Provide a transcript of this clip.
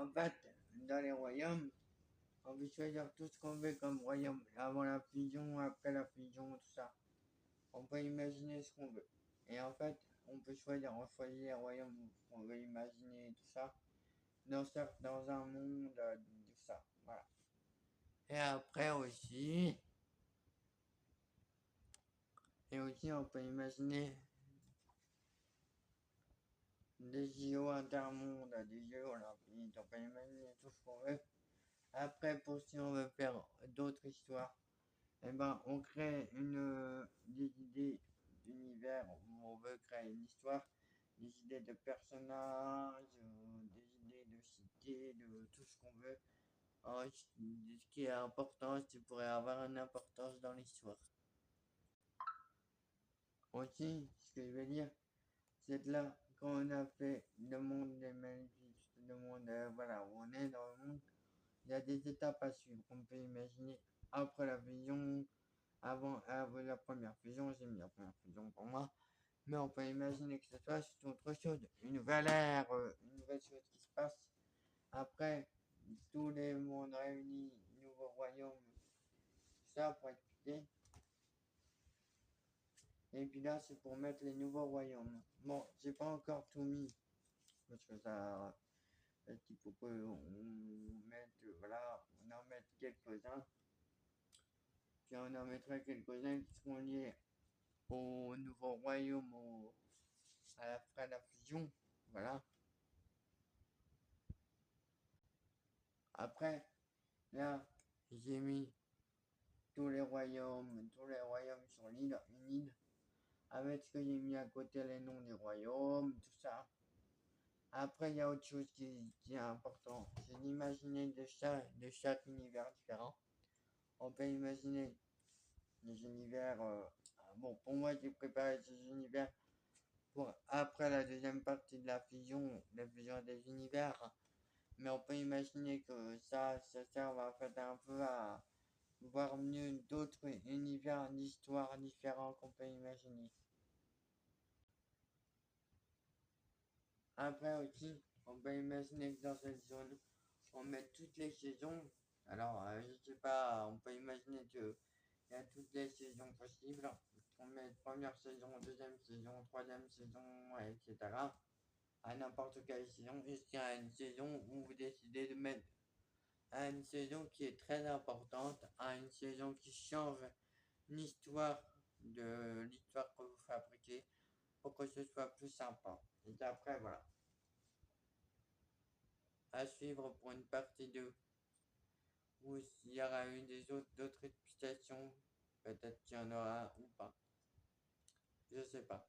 En fait, dans les royaumes, on peut choisir tout ce qu'on veut comme royaume, avant la fusion, après la fusion, tout ça. On peut imaginer ce qu'on veut. Et en fait, on peut choisir, on choisit les royaumes qu'on veut imaginer, tout ça, dans un monde, tout ça. Voilà. Et après aussi, on peut imaginer des JO intermondes, des Jeux olympiques, on peut imaginer tout ce qu'on veut. Après, pour si on veut faire d'autres histoires, eh ben, on crée des idées d'univers où on veut créer une histoire, des idées de personnages, des idées de cités, de tout ce qu'on veut. Ce qui est important, qui pourrait avoir une importance dans l'histoire. Aussi, ce que je veux dire, c'est que là, quand on a fait le monde des magnifiques, le monde, voilà, où on est dans le monde, il y a des étapes à suivre. On peut imaginer après la fusion, avant la première fusion, j'ai mis la première fusion pour moi, mais on peut imaginer que ce soit autre chose, une nouvelle ère, une nouvelle chose qui se passe. Après, tous les mondes réunis, nouveau royaume, ça pour expliquer. Et puis là, c'est pour mettre les nouveaux royaumes. Bon, j'ai pas encore tout mis, parce que ça, il faut qu'on mette, voilà, on en mette quelques-uns. Puis on en mettra quelques-uns qui seront liés au nouveau royaume, après la fusion. Voilà. Après, là, j'ai mis tous les royaumes sur l'île, une île, avec ce que j'ai mis à côté les noms des royaumes, tout ça. Après, il y a autre chose qui est important, c'est d'imaginer de chaque univers différent. On peut imaginer des univers. Bon, pour moi, j'ai préparé ces univers pour après la deuxième partie de la fusion des univers. Mais on peut imaginer que ça serve en fait un peu à voir mieux d'autres univers d'histoires différents qu'on peut imaginer. Après aussi, on peut imaginer que dans cette zone, on met toutes les saisons. Alors, je sais pas, on peut imaginer qu'il y a toutes les saisons possibles. On met première saison, deuxième saison, troisième saison, etc. À n'importe quelle saison, jusqu'à une saison où vous décidez de mettre à une saison qui est très importante, à une saison qui change l'histoire l'histoire que vous fabriquez pour que ce soit plus sympa. Et après, voilà. À suivre pour une partie 2 ou s'il y aura eu d'autres explications, peut-être qu'il y en aura ou pas. Je sais pas.